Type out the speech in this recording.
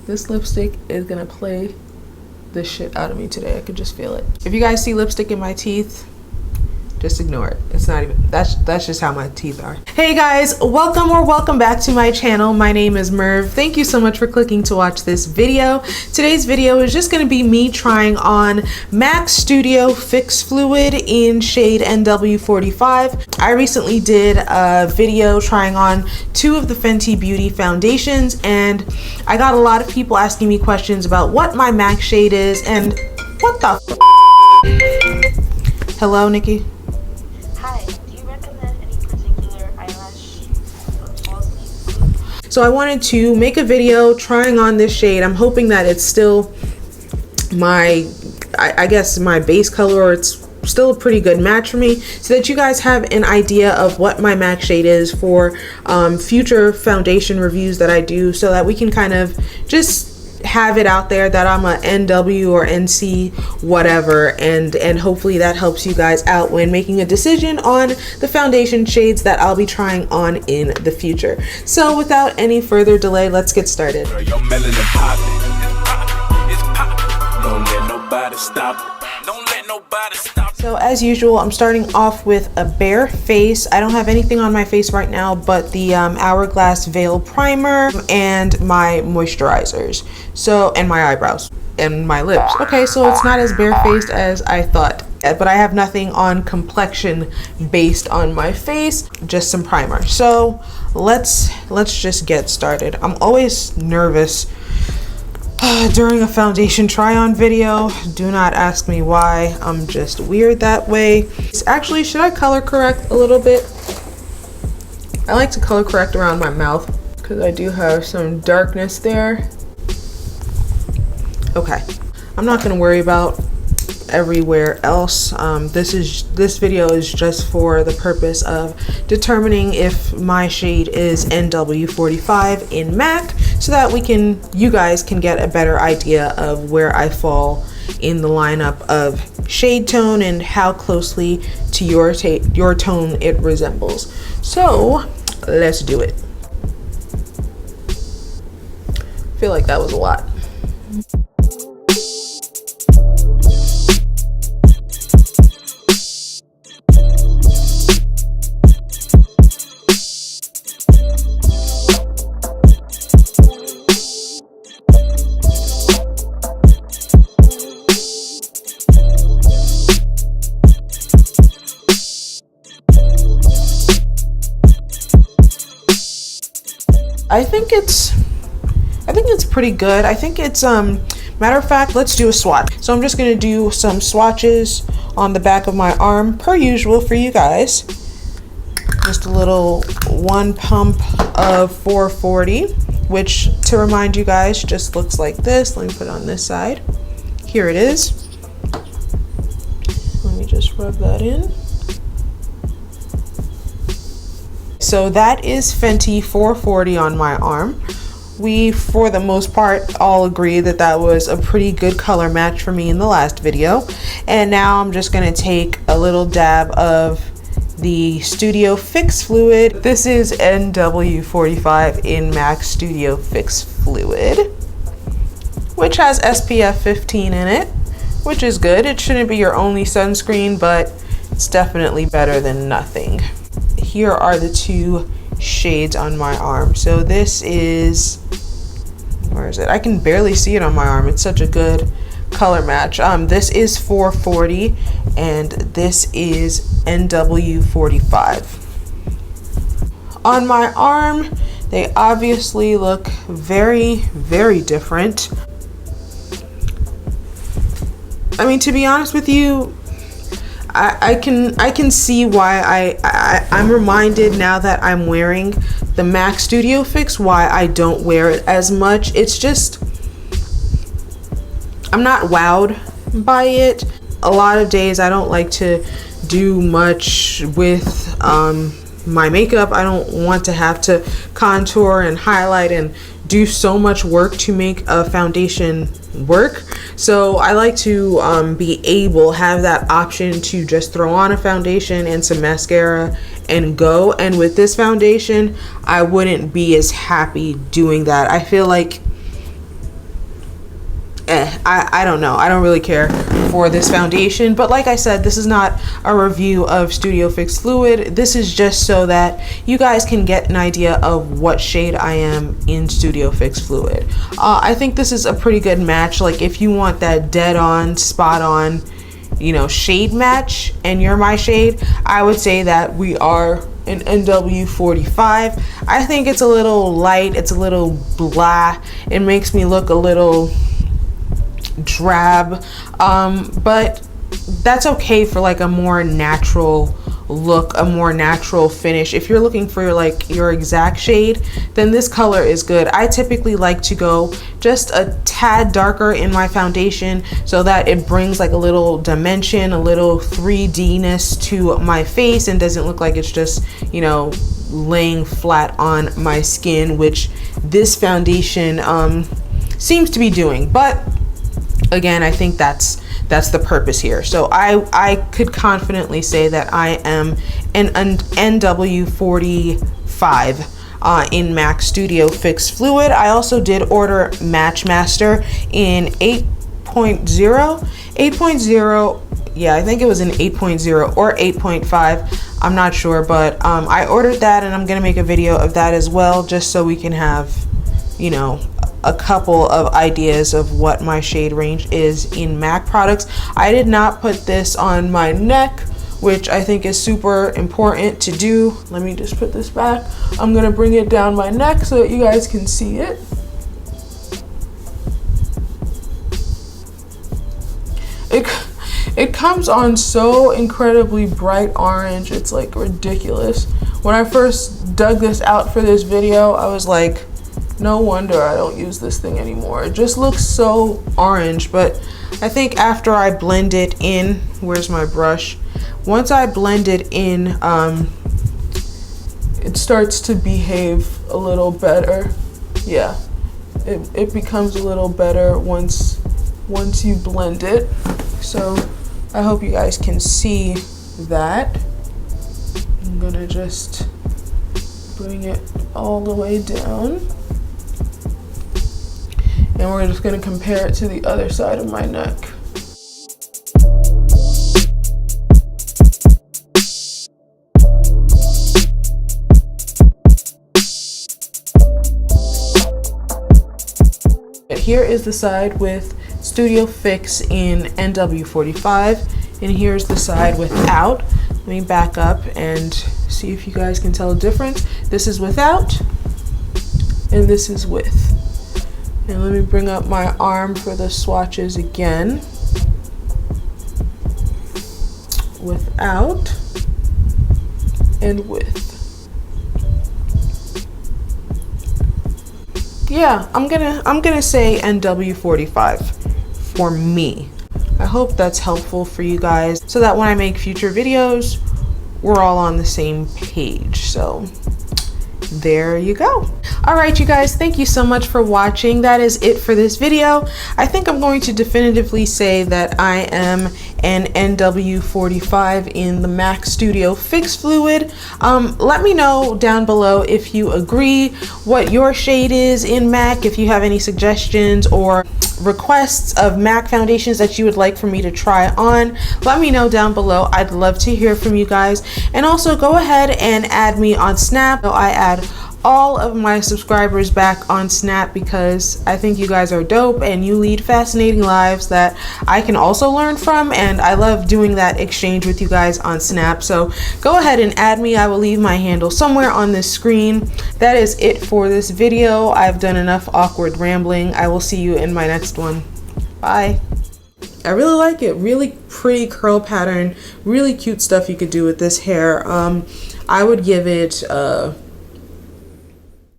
This lipstick is gonna play the shit out of me today. I could just feel it. If you guys see lipstick in my teeth, just ignore it. It's not even, that's just how my teeth are. Hey guys, welcome back to my channel. My name is Merv. Thank you so much for clicking to watch this video. Today's video is just gonna be me trying on MAC Studio Fix Fluid in shade NW45. I recently did a video trying on 2 of the Fenty Beauty foundations, and I got a lot of people asking me questions about what my MAC shade is and what the Hello, Nikki. So I wanted to make a video trying on this shade. I'm hoping that it's still my, I guess my base color, or it's still a pretty good match for me, so that you guys have an idea of what my MAC shade is for future foundation reviews that I do, so that we can kind of just have it out there that I'm a NW or NC whatever, and hopefully that helps you guys out when making a decision on the foundation shades that I'll be trying on in the future. So without any further delay, let's get started. Don't let nobody stop. So as usual, I'm starting off with a bare face. I don't have anything on my face right now but the Hourglass Veil Primer and my moisturizers. So, and my eyebrows and my lips. Okay, so it's not as barefaced as I thought, but I have nothing on complexion based on my face, just some primer. So let's just get started. I'm always nervous during a foundation try on video. Do not ask me why. I'm just weird that way. Actually, should I color correct a little bit? I like to color correct around my mouth because I do have some darkness there. Okay, I'm not going to worry about everywhere else. This video is just for the purpose of determining if my shade is NW45 in MAC, so that you guys can get a better idea of where I fall in the lineup of shade tone and how closely to your tone it resembles. So let's do it. I feel like that was a lot. I think it's pretty good. I think it's matter of fact, let's do a swatch. So I'm just gonna do some swatches on the back of my arm per usual for you guys. Just a little 1 pump of 440, which, to remind you guys, just looks like this. Let me put it on this side. Here it is. Let me just rub that in. So that is Fenty 440 on my arm. We, for the most part, all agree that that was a pretty good color match for me in the last video. And now I'm just gonna take a little dab of the Studio Fix Fluid. This is NW45 in MAC Studio Fix Fluid, which has SPF 15 in it, which is good. It shouldn't be your only sunscreen, but it's definitely better than nothing. Here are the 2 shades on my arm. So this is, where is it? I can barely see it on my arm. It's such a good color match. This is 440 and this is NW45. On my arm, they obviously look very, very different. I mean, to be honest with you, I can see why I'm reminded now that I'm wearing the MAC Studio Fix why I don't wear it as much. It's just, I'm not wowed by it. A lot of days I don't like to do much with my makeup. I don't want to have to contour and highlight and do so much work to make a foundation work. So I like to have that option to just throw on a foundation and some mascara and go. And with this foundation, I wouldn't be as happy doing that. I feel like I don't know. I don't really care for this foundation, but like I said, this is not a review of Studio Fix Fluid. This is just so that you guys can get an idea of what shade I am in Studio Fix Fluid. I think this is a pretty good match. Like if you want that dead on, spot on, you know, shade match and you're my shade, I would say that we are an NW45. I think it's a little light, it's a little blah, it makes me look a little drab, but that's okay for like a more natural look, a more natural finish. If you're looking for like your exact shade, then this color is good. I typically like to go just a tad darker in my foundation so that it brings like a little dimension, a little 3D-ness to my face and doesn't look like it's just, you know, laying flat on my skin, which this foundation seems to be doing. But again, I think that's the purpose here. So I could confidently say that I am an NW45 in MAC Studio Fix Fluid. I also did order Match Master in 8.0. Yeah, I think it was in 8.0 or 8.5. I'm not sure, but I ordered that and I'm gonna make a video of that as well, just so we can have, you know, a couple of ideas of what my shade range is in MAC products. I did not put this on my neck, which I think is super important to do. Let me just put this back. I'm gonna bring it down my neck so that you guys can see it. It comes on so incredibly bright orange, it's like ridiculous. When I first dug this out for this video, I was like, no wonder I don't use this thing anymore. It just looks so orange. But I think after I blend it in, where's my brush? Once I blend it in, it starts to behave a little better. Yeah, it becomes a little better once you blend it. So I hope you guys can see that. I'm gonna just bring it all the way down. And we're just gonna compare it to the other side of my neck. Here is the side with Studio Fix in NW45, and here's the side without. Let me back up and see if you guys can tell the difference. This is without, and this is with. And let me bring up my arm for the swatches again. Without and with. Yeah, I'm gonna say NW45 for me. I hope that's helpful for you guys so that when I make future videos, we're all on the same page. So there you go. All right, you guys, thank you so much for watching. That is it for this video. I think I'm going to definitively say that I am an NW45 in the MAC Studio Fix Fluid. Let me know down below if you agree, what your shade is in MAC, if you have any suggestions or requests of MAC foundations that you would like for me to try on. Let me know down below. I'd love to hear from you guys. And also go ahead and add me on Snap. So I add all of my subscribers back on Snap because I think you guys are dope and you lead fascinating lives that I can also learn from, and I love doing that exchange with you guys on Snap. So go ahead and add me. I will leave my handle somewhere on this screen. That is it for this video. I've done enough awkward rambling. I will see you in my next one. Bye. I really like it. Really pretty curl pattern. Really cute stuff you could do with this hair. I would give it